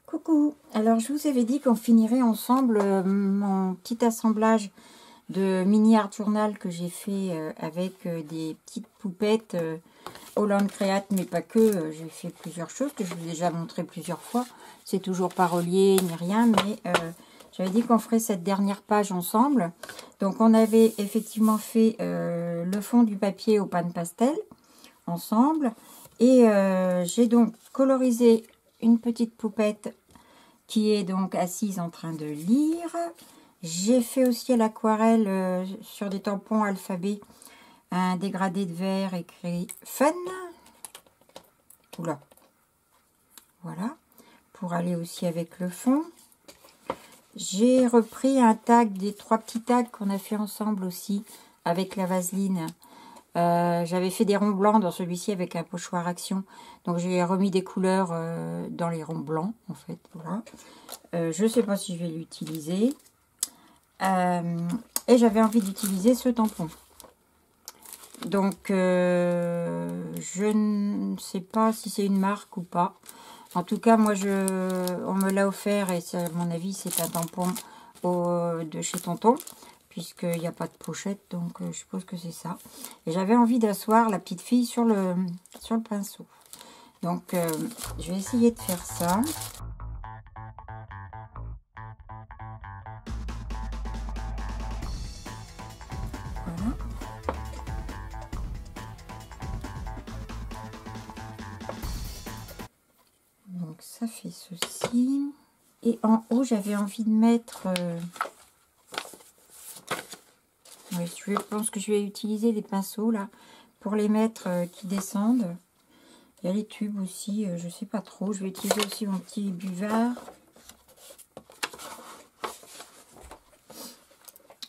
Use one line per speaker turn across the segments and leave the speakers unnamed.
Coucou, alors je vous avais dit qu'on finirait ensemble mon petit assemblage de mini art journal que j'ai fait avec des petites poupettes Holland Create, mais pas que. J'ai fait plusieurs choses que je vous ai déjà montré plusieurs fois. C'est toujours pas relié ni rien, mais j'avais dit qu'on ferait cette dernière page ensemble. Donc on avait effectivement fait le fond du papier au pan pastel ensemble. Et j'ai donc colorisé une petite poupette qui est donc assise en train de lire. J'ai fait aussi à l'aquarelle sur des tampons alphabet un dégradé de vert écrit fun. Oula. Voilà. Pour aller aussi avec le fond. J'ai repris un tag, des 3 petits tags qu'on a fait ensemble aussi avec la vaseline. J'avais fait des ronds blancs dans celui-ci avec un pochoir action. Donc j'ai remis des couleurs dans les ronds blancs en fait. Voilà. Je ne sais pas si je vais l'utiliser. Et j'avais envie d'utiliser ce tampon. Donc je ne sais pas si c'est une marque ou pas. En tout cas, moi, on me l'a offert et à mon avis, c'est un tampon de chez Tonton, puisqu'il n'y a pas de pochette, donc je suppose que c'est ça. Et j'avais envie d'asseoir la petite fille sur le pinceau. Donc, je vais essayer de faire ça. Voilà. Donc, ça fait ceci. Et en haut, j'avais envie de mettre... oui, je pense que je vais utiliser des pinceaux là pour les mettre qui descendent. Il y a les tubes aussi, je sais pas trop. Je vais utiliser aussi mon petit buvard.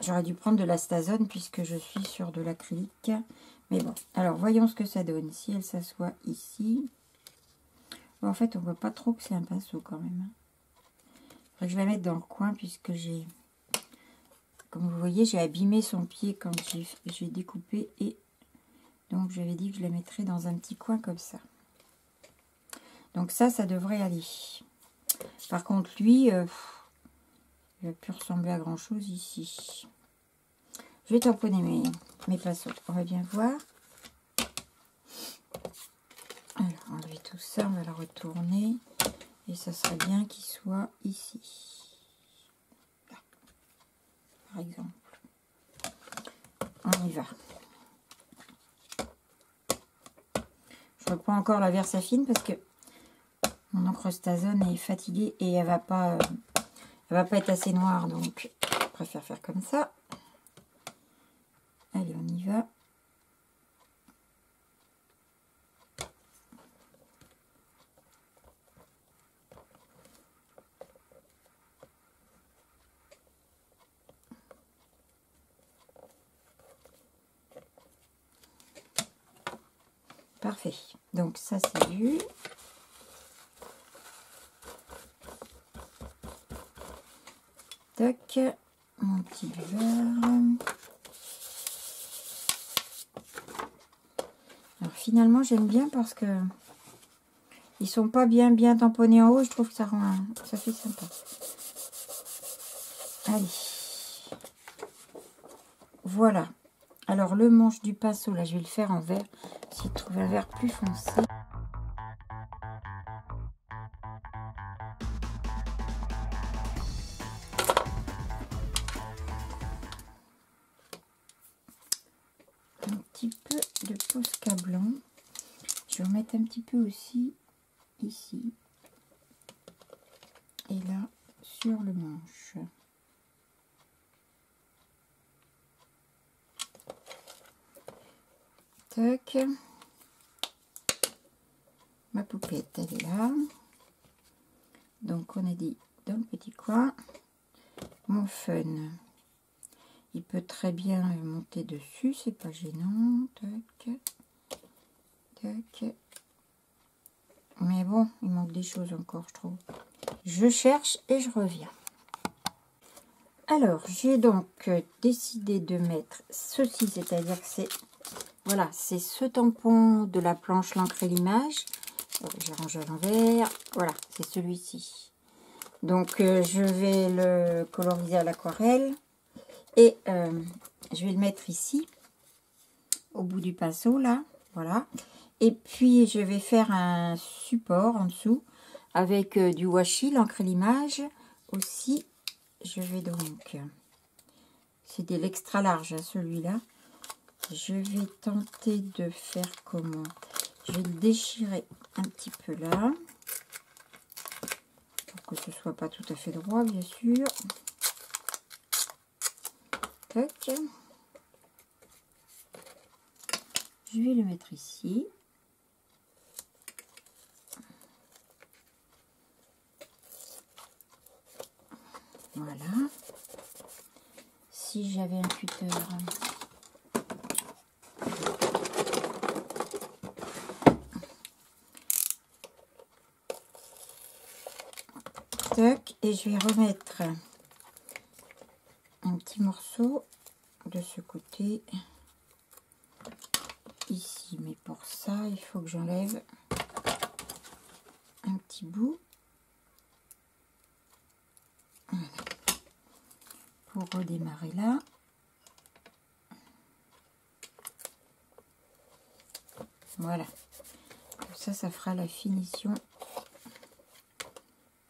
J'aurais dû prendre de la Stazone puisque je suis sur de l'acrylique. Mais bon, alors voyons ce que ça donne. Si elle s'assoit ici. Bon, en fait, on voit pas trop que c'est un pinceau quand même. Faudrait que je la mette dans le coin puisque j'ai... Comme vous voyez, j'ai abîmé son pied quand j'ai découpé. Et donc, j'avais dit que je la mettrais dans un petit coin comme ça. Donc ça devrait aller. Par contre, lui, il va plus ressembler à grand chose ici. Je vais tamponner mes pinceaux. On va bien voir. Alors, enlever tout ça, on va la retourner. Et ça serait bien qu'il soit ici. Là, par exemple. On y va. Je reprends encore la Versafine parce que mon encre Stazone est fatiguée et elle va pas être assez noire, donc je préfère faire comme ça. Allez, on y va. Parfait. Donc ça c'est vu. Tac, mon petit buvard. Alors finalement j'aime bien parce que ils sont pas bien tamponnés en haut. Je trouve que ça fait sympa. Allez, voilà. Alors le manche du pinceau là, je vais le faire en vert. Essayer de trouver un vert plus foncé. Un petit peu de Posca blanc. Je vais en mettre un petit peu aussi ici et là sur le manche. Tac. Ma poupette, elle est là. Donc on a dit dans le petit coin. Mon fun. Il peut très bien monter dessus, c'est pas gênant. Tac. Tac. Mais bon, il manque des choses encore, je trouve. Je cherche et je reviens. Alors, j'ai donc décidé de mettre ceci, c'est-à-dire que c'est... Voilà, c'est ce tampon de la planche l'encre et l'image. J'ai rangé à l'envers. Voilà, c'est celui-ci. Donc, je vais le coloriser à l'aquarelle. Et je vais le mettre ici, au bout du pinceau, là. Voilà. Et puis, je vais faire un support en dessous avec du washi, l'encre et l'image. Aussi, je vais donc... C'est de l'extra large, hein, celui-là. Je vais tenter de faire comment? Je vais le déchirer un petit peu là. Pour que ce soit pas tout à fait droit, bien sûr. Tac. Je vais le mettre ici. Voilà. Si j'avais un cutter. Tac. Et je vais remettre un petit morceau de ce côté. Ici. Mais pour ça, il faut que j'enlève un petit bout. Voilà. Pour redémarrer là. Voilà. Comme ça, ça fera la finition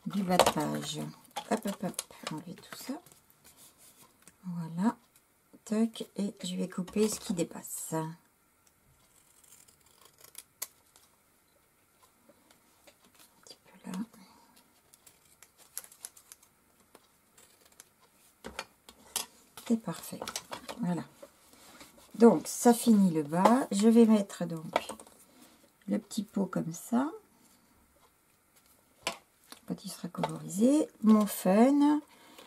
du bas de page. Hop, hop, hop. Enlever tout ça. Voilà. Tac. Et je vais couper ce qui dépasse. Un petit peu là. C'est parfait. Voilà. Donc, ça finit le bas. Je vais mettre donc le petit pot comme ça. Quand il sera colorisé. Mon fun.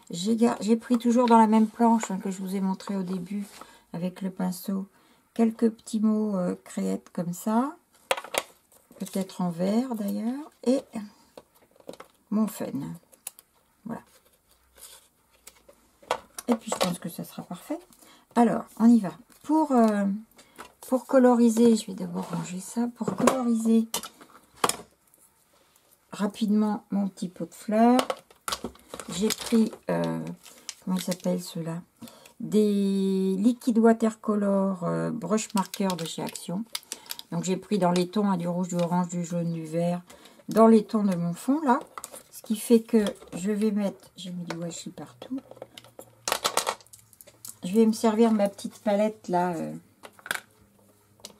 J'ai pris toujours dans la même planche, hein, que je vous ai montré au début avec le pinceau. Quelques petits mots créettes comme ça. Peut-être en vert d'ailleurs. Et mon fun. Voilà. Et puis je pense que ça sera parfait. Alors, on y va. Pour coloriser, je vais d'abord ranger ça. Pour coloriser rapidement mon petit pot de fleurs, j'ai pris, comment il s'appelle ceux-là? Des liquides watercolor brush marker de chez Action. Donc j'ai pris dans les tons, hein, du rouge, du orange, du jaune, du vert, dans les tons de mon fond là. Ce qui fait que je vais mettre, j'ai mis du washi partout. Je vais me servir de ma petite palette là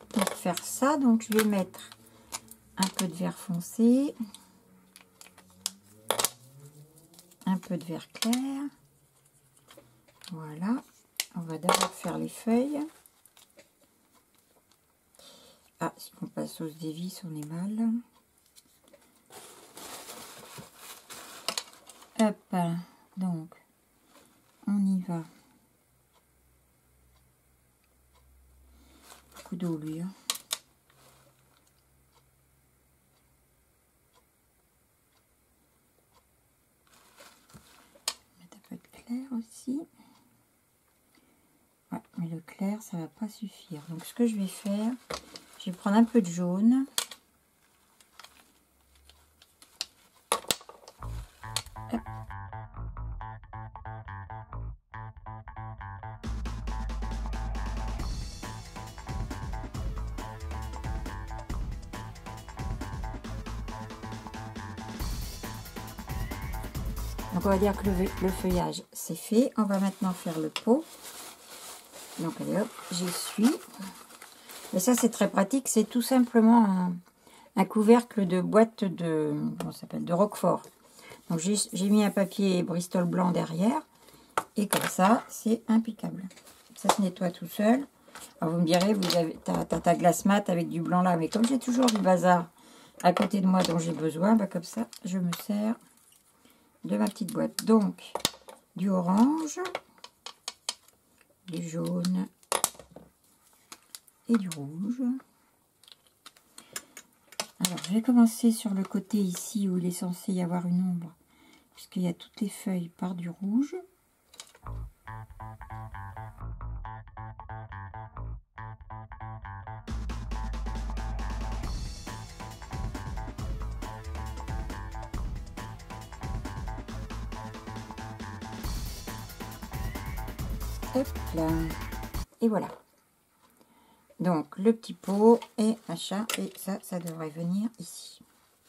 pour faire ça. Donc je vais mettre un peu de vert foncé, un peu de vert clair. Voilà. On va d'abord faire les feuilles. Ah, si on passe aux dévis, on est mal. Hop. Donc, on y va. Beaucoup d'eau, lui. Hein. Mettre un peu de clair aussi. Ouais, mais le clair, ça va pas suffire. Donc, ce que je vais faire, je vais prendre un peu de jaune. Hop. Donc on va dire que le feuillage c'est fait. On va maintenant faire le pot. Donc allez hop, j'essuie. Et ça c'est très pratique, c'est tout simplement un couvercle de boîte de, comment ça s'appelle, de Roquefort. Donc j'ai mis un papier Bristol blanc derrière. Et comme ça, c'est impeccable. Ça se nettoie tout seul. Alors vous me direz, t'as ta glace mat avec du blanc là. Mais comme j'ai toujours du bazar à côté de moi dont j'ai besoin, bah comme ça, je me sers de ma petite boîte. Donc, du orange, du jaune et du rouge. Alors, je vais commencer sur le côté ici où il est censé y avoir une ombre, puisqu'il y a toutes les feuilles par du rouge. Hop là. Et voilà. Donc le petit pot et machin, et ça devrait venir ici.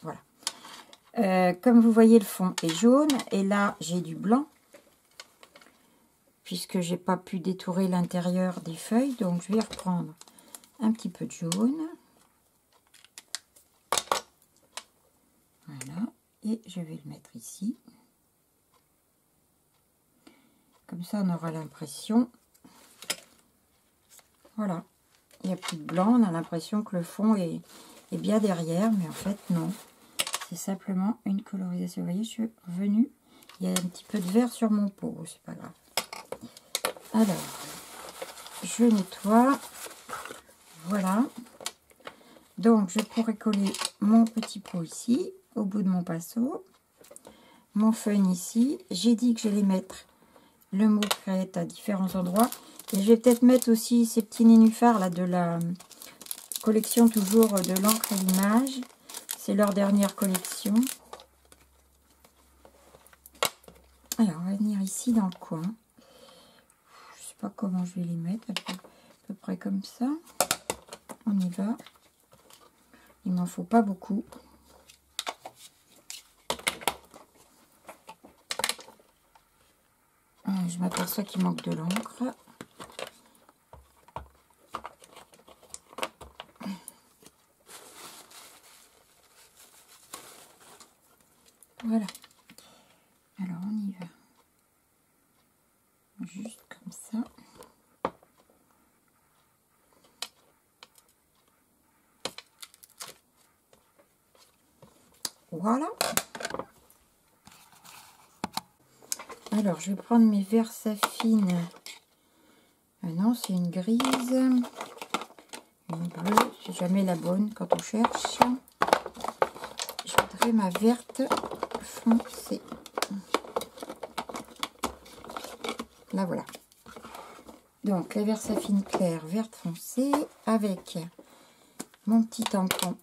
Voilà. Comme vous voyez, le fond est jaune, et là j'ai du blanc, puisque j'ai pas pu détourer l'intérieur des feuilles. Donc je vais reprendre un petit peu de jaune. Voilà. Et je vais le mettre ici. Comme ça, on aura l'impression. Voilà. Il n'y a plus de blanc. On a l'impression que le fond est bien derrière. Mais en fait, non. C'est simplement une colorisation. Vous voyez, je suis revenue. Il y a un petit peu de vert sur mon pot. C'est pas grave. Alors, je nettoie. Voilà. Donc, je pourrais coller mon petit pot ici, au bout de mon pinceau. Mon fun ici. J'ai dit que j'allais mettre le mot créate à différents endroits. Et je vais peut-être mettre aussi ces petits nénuphars là de la collection toujours de l'encre et l'image. C'est leur dernière collection. Alors, on va venir ici dans le coin. Je sais pas comment je vais les mettre. À peu près comme ça. On y va. Il m'en faut pas beaucoup. Je m'aperçois qu'il manque de l'encre. Voilà. Alors on y va. Juste comme ça. Voilà. Alors je vais prendre mes Versafine. Ah non, c'est une grise. Une bleue. C'est jamais la bonne quand on cherche. Je voudrais ma verte foncée. Là voilà. Donc la Versafine claire verte foncée avec mon petit tampon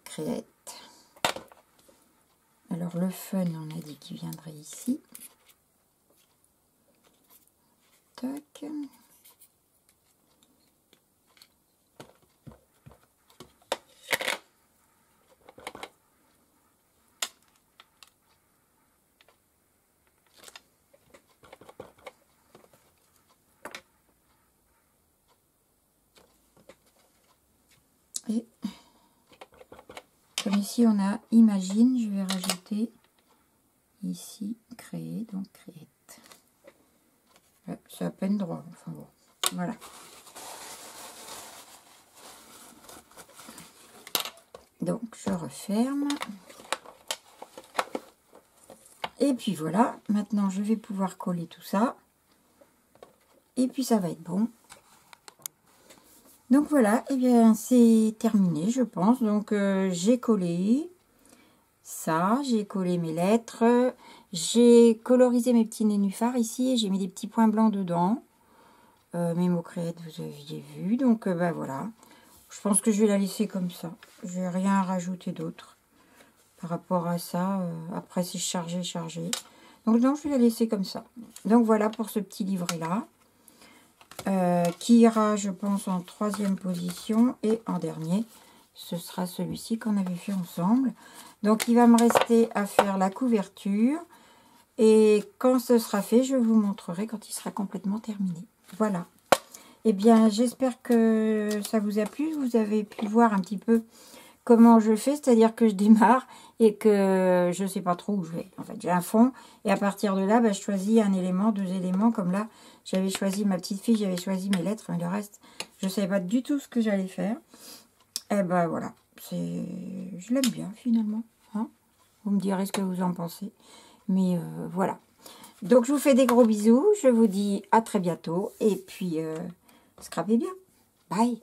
créate. Alors le fun, on a dit qu'il viendrait ici. Tac. Et comme ici on a imagine, je vais rajouter ici créer, donc créate. Ouais, c'est à peine droit, enfin bon, voilà. Donc je referme. Et puis voilà, maintenant je vais pouvoir coller tout ça. Et puis ça va être bon. Donc voilà, et bien c'est terminé je pense. Donc j'ai collé ça, j'ai collé mes lettres, j'ai colorisé mes petits nénuphars ici et j'ai mis des petits points blancs dedans. Mes mots créates vous aviez vu, donc bah voilà. Je pense que je vais la laisser comme ça. Je vais rien rajouter d'autre par rapport à ça. Après c'est chargé. Donc non, je vais la laisser comme ça. Donc voilà pour ce petit livret là. Qui ira je pense en 3e position, et en dernier ce sera celui-ci qu'on avait fait ensemble. Donc il va me rester à faire la couverture, et quand ce sera fait je vous montrerai quand il sera complètement terminé. Voilà, et bien j'espère que ça vous a plu. Vous avez pu voir un petit peu comment je fais, c'est-à-dire que je démarre et que je sais pas trop où je vais. En fait, j'ai un fond et à partir de là, bah, je choisis un élément, 2 éléments. Comme là, j'avais choisi ma petite fille, j'avais choisi mes lettres, mais le reste, je savais pas du tout ce que j'allais faire. Et ben voilà, je l'aime bien finalement. Hein, vous me direz ce que vous en pensez. Mais voilà. Donc je vous fais des gros bisous, je vous dis à très bientôt et puis scrapez bien. Bye.